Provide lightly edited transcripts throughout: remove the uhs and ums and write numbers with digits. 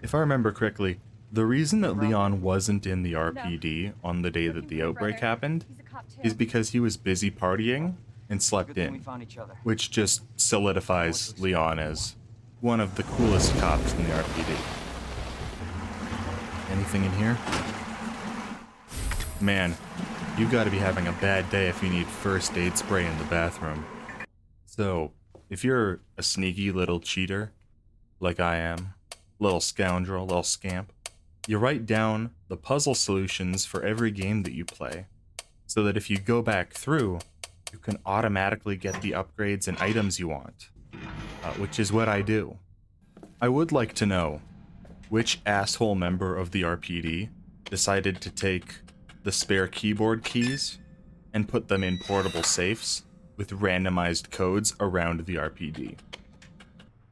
If I remember correctly, the reason that Leon wasn't in the RPD on the day that the outbreak happened He's a cop too. is because he was busy partying and slept Good thing we in, found each other. which just solidifies Leon as one of the coolest cops in the RPD. Anything in here? Man, you gotta be having a bad day if you need first aid spray in the bathroom. So, if you're a sneaky little cheater, like I am, little scoundrel, little scamp, you write down the puzzle solutions for every game that you play, so that if you go back through, you can automatically get the upgrades and items you want, which is what I do. I would like to know which asshole member of the RPD decided to take the spare keyboard keys and put them in portable safes with randomized codes around the RPD.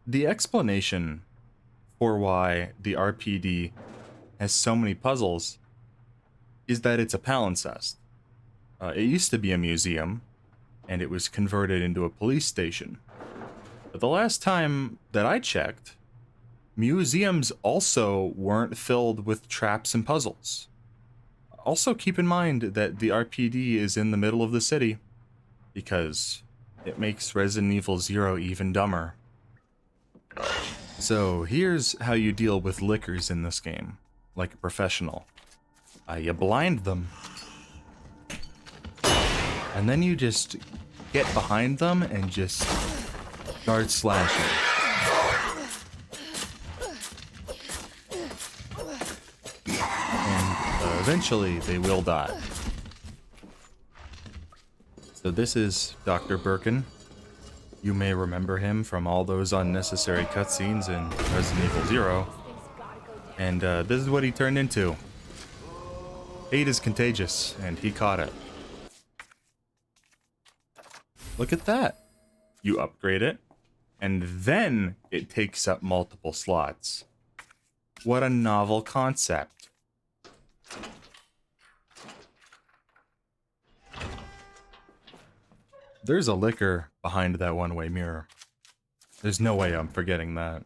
The explanation for why the RPD has so many puzzles is that it's a palimpsest. It used to be a museum, and it was converted into a police station. But the last time that I checked, museums also weren't filled with traps and puzzles. Also keep in mind that the RPD is in the middle of the city, because it makes Resident Evil 0 even dumber. So here's how you deal with lickers in this game, like a professional. You blind them, and then you just get behind them and just start slashing. And eventually they will die. So this is Dr. Birkin. You may remember him from all those unnecessary cutscenes in Resident Evil 0. And this is what he turned into. Hate is contagious, and he caught it. Look at that. You upgrade it, and then it takes up multiple slots. What a novel concept. There's a licker behind that one-way mirror. There's no way I'm forgetting that.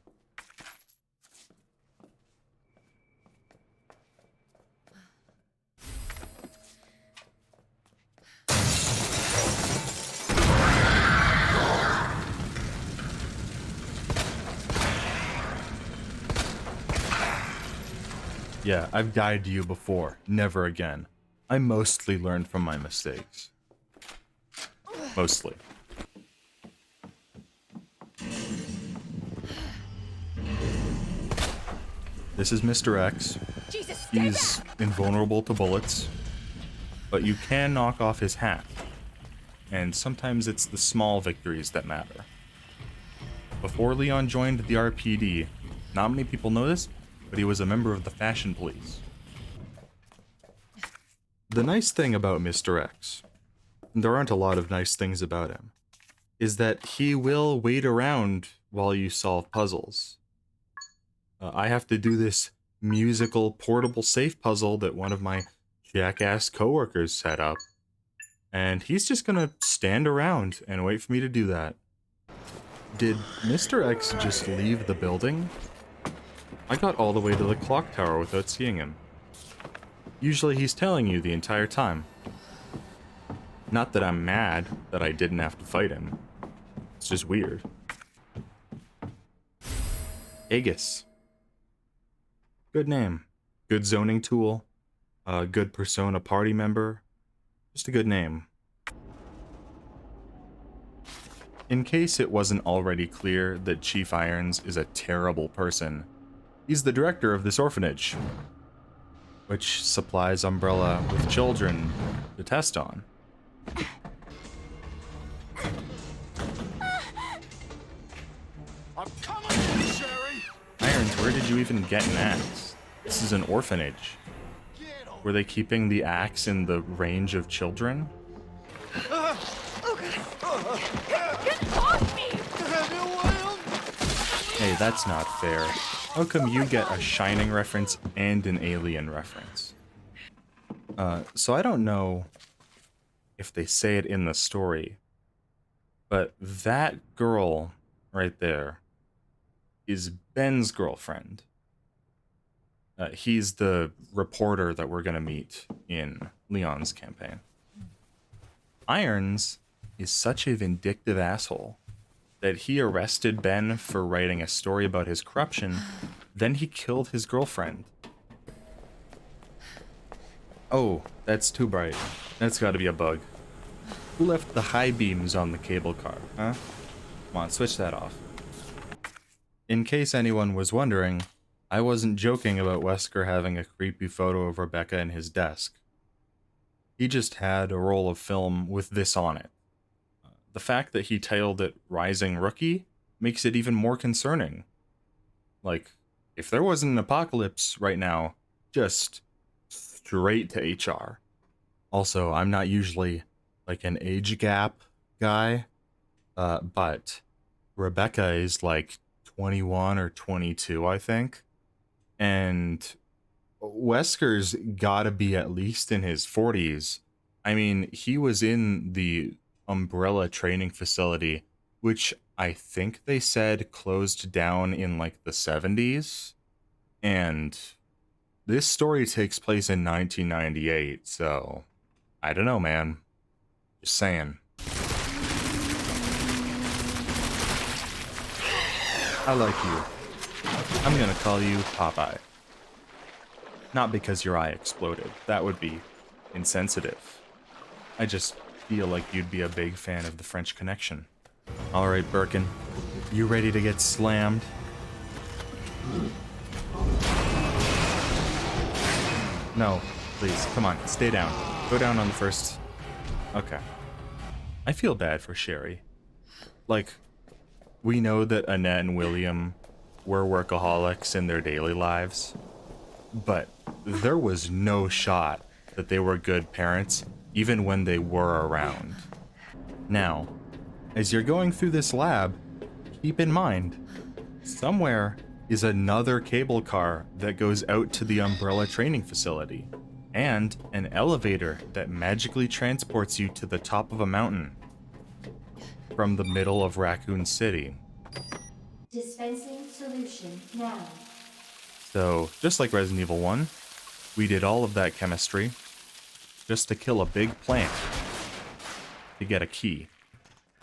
Yeah, I've died to you before. Never again. I mostly learned from my mistakes. Mostly. This is Mr. X. Jesus, He's invulnerable to bullets, but you can knock off his hat. And sometimes it's the small victories that matter. Before Leon joined the RPD, not many people know this, but he was a member of the Fashion Police. The nice thing about Mr. X, and there aren't a lot of nice things about him, is that he will wait around while you solve puzzles. I have to do this musical portable safe puzzle that one of my jackass coworkers set up, and he's just gonna stand around and wait for me to do that. Did Mr. X just leave the building? I got all the way to the clock tower without seeing him. Usually he's telling you the entire time. Not that I'm mad that I didn't have to fight him. It's just weird. Aegis. Good name. Good zoning tool. A good Persona party member. Just a good name. In case it wasn't already clear that Chief Irons is a terrible person, he's the director of this orphanage, which supplies Umbrella with children to test on. I'm coming, Sherry. Irons, where did you even get an axe? This is an orphanage. Get on. Were they keeping the axe in the range of children? get off me! Hey, that's not fair. How come you get a Shining reference and an Alien reference? So I don't know if they say it in the story, but that girl right there is Ben's girlfriend. He's the reporter that we're gonna meet in Leon's campaign. Irons is such a vindictive asshole that he arrested Ben for writing a story about his corruption, then he killed his girlfriend. Oh, that's too bright. That's gotta be a bug. Who left the high beams on the cable car, huh? Come on, switch that off. In case anyone was wondering, I wasn't joking about Wesker having a creepy photo of Rebecca in his desk. He just had a roll of film with this on it. The fact that he titled it Rising Rookie makes it even more concerning. Like, if there wasn't an apocalypse right now, just straight to HR. Also, I'm not usually like an age gap guy, but Rebecca is like 21 or 22, I think. And Wesker's gotta be at least in his 40s. I mean, he was in the Umbrella training facility, which I think they said closed down in like the 70s. And this story takes place in 1998, so I don't know, man. Just saying. I like you. I'm gonna call you Popeye. Not because your eye exploded. That would be insensitive. I just feel like you'd be a big fan of the French Connection. Alright, Birkin. You ready to get slammed? No, please, come on, stay down. Go down on the first... Okay. I feel bad for Sherry. Like, we know that Annette and William were workaholics in their daily lives, but there was no shot that they were good parents, even when they were around. Now, as you're going through this lab, keep in mind, somewhere is another cable car that goes out to the Umbrella training facility, and an elevator that magically transports you to the top of a mountain from the middle of Raccoon City. Dispensing solution now. So, just like Resident Evil 1, we did all of that chemistry just to kill a big plant to get a key.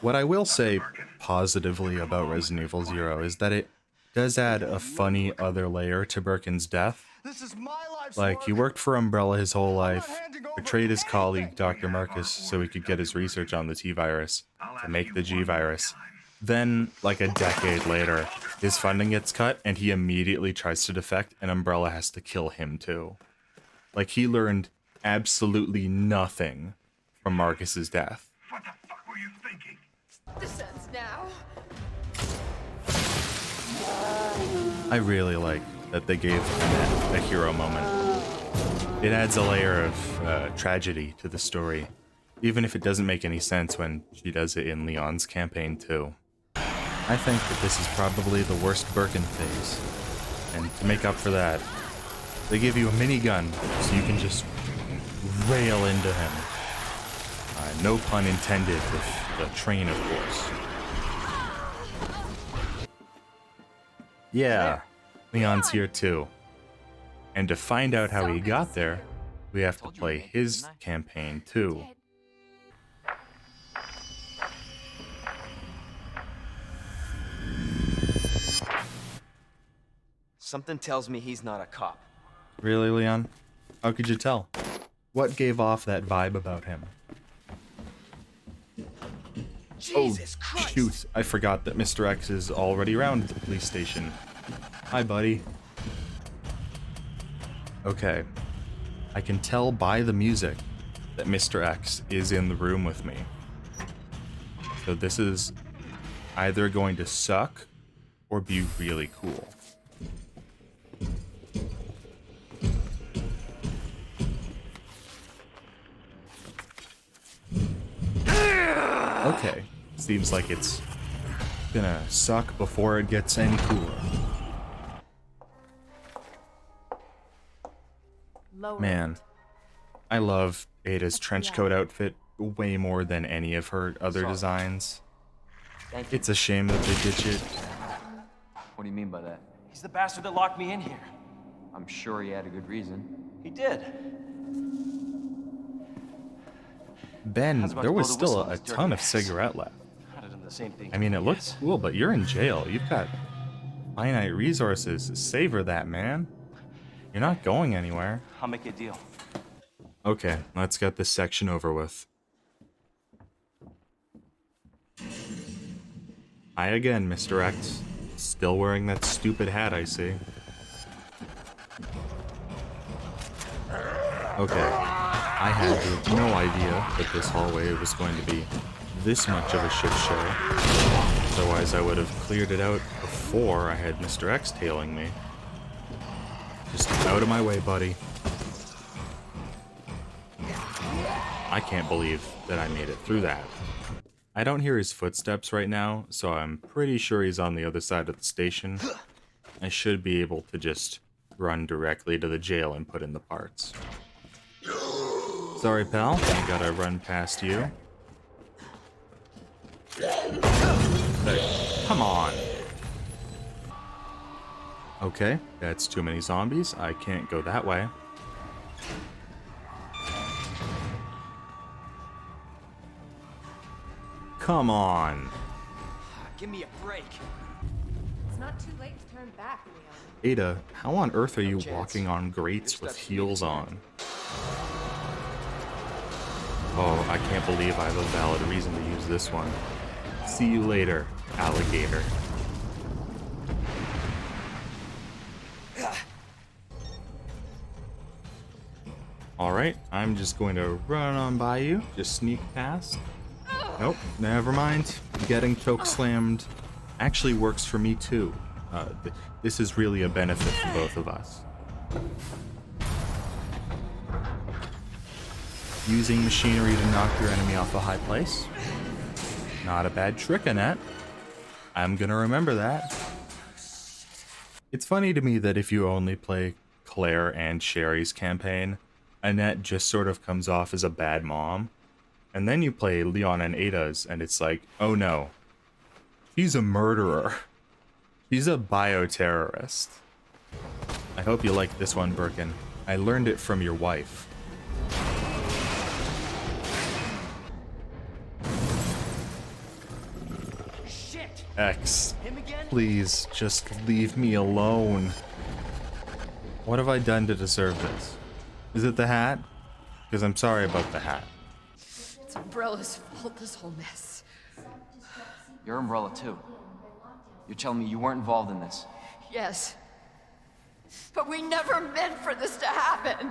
What I will say positively about Resident Evil 0 is that it does add a funny other layer to Birkin's death. This is my life's Like, he work. worked for Umbrella his whole life, handing over betrayed his colleague anything. Dr. Marcus so he could get his research on the T-virus to make the G-virus. Then, like a decade later, his funding gets cut and he immediately tries to defect and Umbrella has to kill him too. Like, he learned absolutely nothing from Marcus's death. What the fuck were you thinking? Descends now. I really like that they gave Annette a hero moment. It adds a layer of tragedy to the story, even if it doesn't make any sense when she does it in Leon's campaign too. I think that this is probably the worst Birkin phase, and to make up for that, they give you a minigun so you can just rail into him. No pun intended with the train, of course. Yeah, Leon's here too. And to find out how he got there, we have to play his campaign too. Something tells me he's not a cop. Really, Leon? How could you tell? What gave off that vibe about him? Jesus Christ! Shoot, I forgot that Mr. X is already around the police station. Hi, buddy. Okay. I can tell by the music that Mr. X is in the room with me. So this is either going to suck or be really cool. Okay, seems like it's gonna suck before it gets any cooler. Man, I love Ada's trench coat outfit way more than any of her other designs. Thank you. It's a shame that they ditch it. What do you mean by that? He's the bastard that locked me in here. I'm sure he had a good reason. He did. Ben, How's about there to was blow the still whistle on a his dirty ton of ass? cigarette left. I'd have done the same thing. I mean, it looks Yes. cool, but you're in jail. You've got finite resources. Savor that, man. You're not going anywhere. I'll make you a deal. Okay, let's get this section over with. Hi again, Mr. X. Still wearing that stupid hat, I see. Okay, I had no idea that this hallway was going to be this much of a shit show. Otherwise, I would have cleared it out before I had Mr. X tailing me. Just out of my way, buddy. I can't believe that I made it through that. I don't hear his footsteps right now, so I'm pretty sure he's on the other side of the station. I should be able to just run directly to the jail and put in the parts. Sorry, pal. I gotta run past you. Come on. Okay, that's too many zombies. I can't go that way. Come on. Give me a break. It's not too late to turn back, Leon. Ada, how on earth are you chance. walking on grates Your with stuff's heels really on? Oh, I can't believe I have a valid reason to use this one. See you later, alligator. Alright, I'm just going to run on by you, just sneak past. Nope, never mind. Getting choke slammed actually works for me too. This is really a benefit for both of us. Using machinery to knock your enemy off a high place. Not a bad trick, Annette. I'm gonna remember that. It's funny to me that if you only play Claire and Sherry's campaign, Annette just sort of comes off as a bad mom. And then you play Leon and Ada's, and it's like, oh no. She's a murderer. She's a bioterrorist. I hope you like this one, Birkin. I learned it from your wife. Shit! X, Him again? please, just leave me alone. What have I done to deserve this? Is it the hat? Because I'm sorry about the hat. It's Umbrella's fault, this whole mess. Your umbrella, too. You're telling me you weren't involved in this? Yes. But we never meant for this to happen.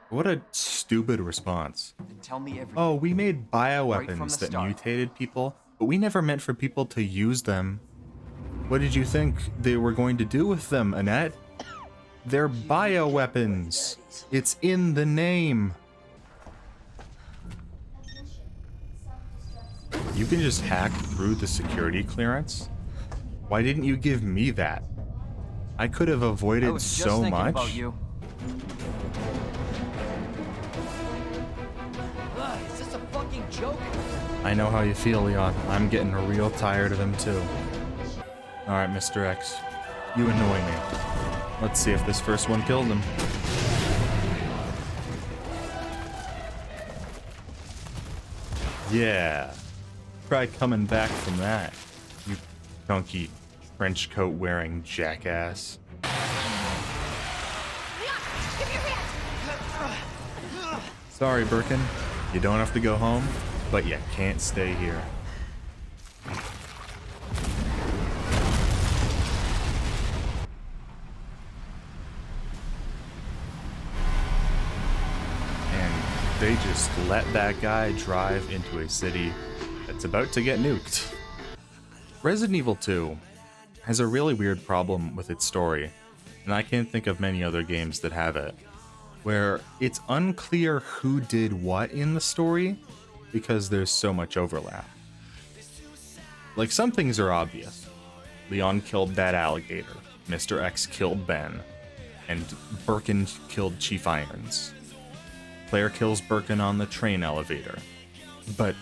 What a stupid response. Then tell me everything. Oh, we made from bioweapons the that start. mutated people, but we never meant for people to use them. What did you think they were going to do with them, Annette? They're bioweapons. It's in the name. You can just hack through the security clearance? Why didn't you give me that? I could have I avoided was just so thinking much. about you. Is this a fucking joke? I know how you feel, Leon. I'm getting real tired of him too. Alright, Mr. X. You annoy me. Let's see if this first one killed him. Yeah. Try coming back from that, you chunky trench coat wearing jackass. Sorry, Birkin. You don't have to go home, but you can't stay here. And they just let that guy drive into a city that's about to get nuked. Resident Evil 2 has a really weird problem with its story, and I can't think of many other games that have it, where it's unclear who did what in the story because there's so much overlap. Like, some things are obvious. Leon killed that alligator, Mr. X killed Ben, and Birkin killed Chief Irons. Claire kills Birkin on the train elevator. But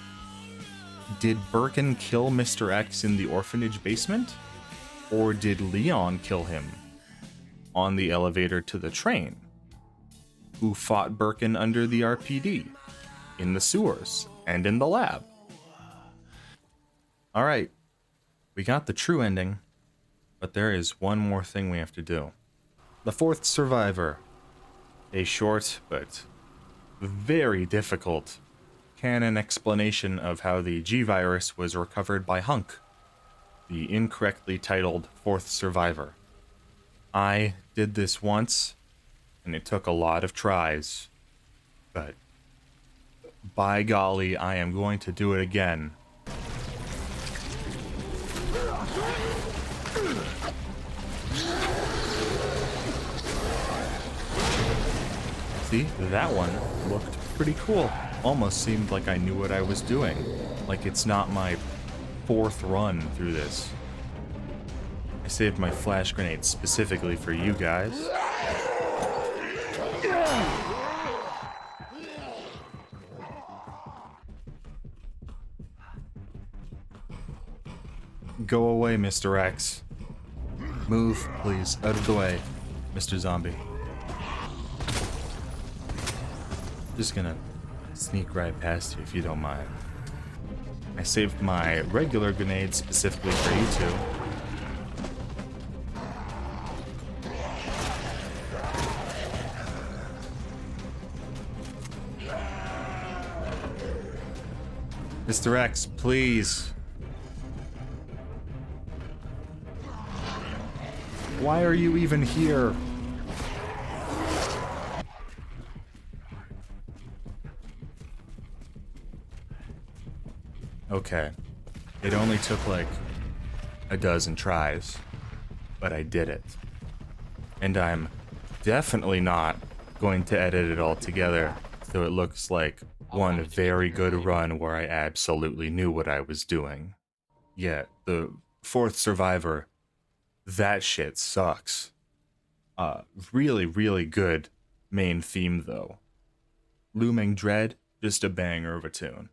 did Birkin kill Mr. X in the orphanage basement? Or did Leon kill him? on the elevator to the train, who fought Birkin under the RPD, in the sewers, and in the lab. Alright, we got the true ending, but there is one more thing we have to do. The fourth survivor. A short, but very difficult canon explanation of how the G-Virus was recovered by Hunk, the incorrectly titled fourth survivor. I did this once, and it took a lot of tries, but by golly, I am going to do it again. See, that one looked pretty cool. Almost seemed like I knew what I was doing. Like it's not my fourth run through this. I saved my flash grenade specifically for you guys. Go away, Mr. X. Move, please, out of the way, Mr. Zombie. Just gonna sneak right past you if you don't mind. I saved my regular grenade specifically for you two. Mr. X, please. Why are you even here? Okay. It only took like a dozen tries, but I did it. And I'm definitely not going to edit it all together so it looks like one very good run where I absolutely knew what I was doing. Yeah, the fourth survivor, that shit sucks. Really, really good main theme though. Looming Dread, just a banger of a tune.